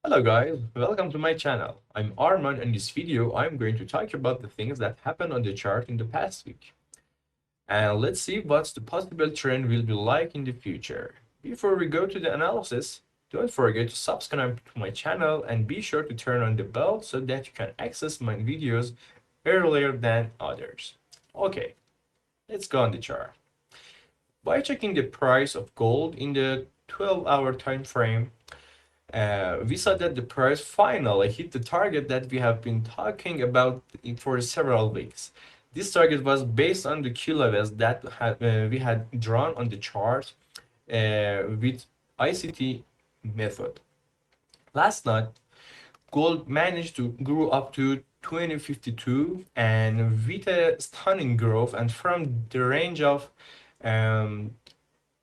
Hello guys, welcome to my channel. I'm Arman. In this video I'm going to talk about the things that happened on the chart in the past week. And let's see what the possible trend will be like in the future. Before we go to the analysis, don't forget to subscribe to my channel and be sure to turn on the bell so that you can access my videos earlier than others. Okay, let's go on the chart. By checking the price of gold in the 12-hour time frame, we saw that the price finally hit the target that we have been talking about for several weeks. This target was based on the key levels that we had drawn on the chart with ICT method. Last night, gold managed to grow up to 2052 and with a stunning growth and from the range of um,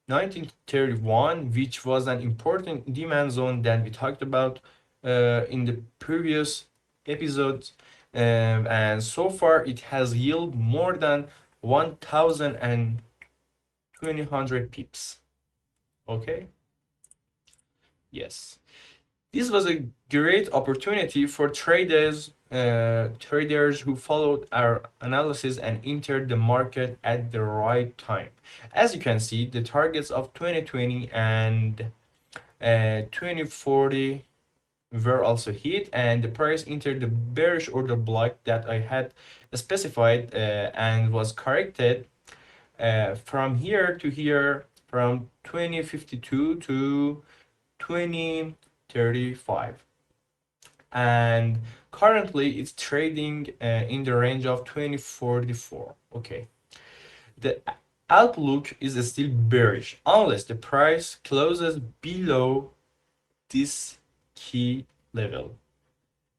1931, which was an important demand zone that we talked about in the previous episodes. And so far, it has yielded more than 1,200 pips. Okay? Yes. This was a great opportunity for traders who followed our analysis and entered the market at the right time. As you can see, the targets of 2020 and 2040 were also hit, and the price entered the bearish order block that I had specified and was corrected from here to here, from 2052 to 2035, and currently it's trading in the range of 2044. Okay, the outlook is still bearish unless the price closes below this key level.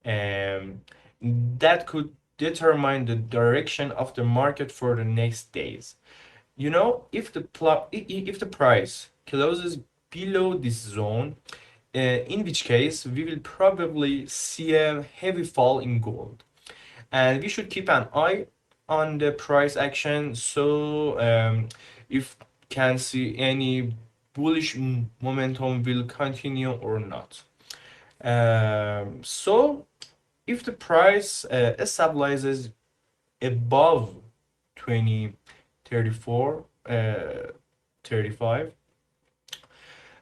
um, that could determine the direction of the market for the next days. You know, if the price closes below this zone, in which case we will probably see a heavy fall in gold, and we should keep an eye on the price action. So if can see any bullish momentum will continue or not. So if the price stabilizes above 2034, 35,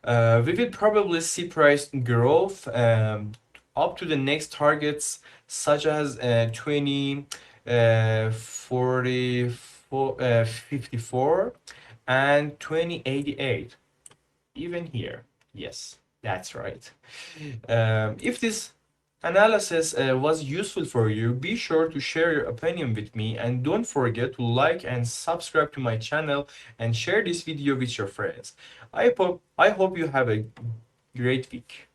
we will probably see price growth up to the next targets such as 20, 44, 54, and 2088. Even here. Yes, that's right. If this analysis was useful for you, be sure to share your opinion with me, and don't forget to like and subscribe to my channel and share this video with your friends. I hope you have a great week.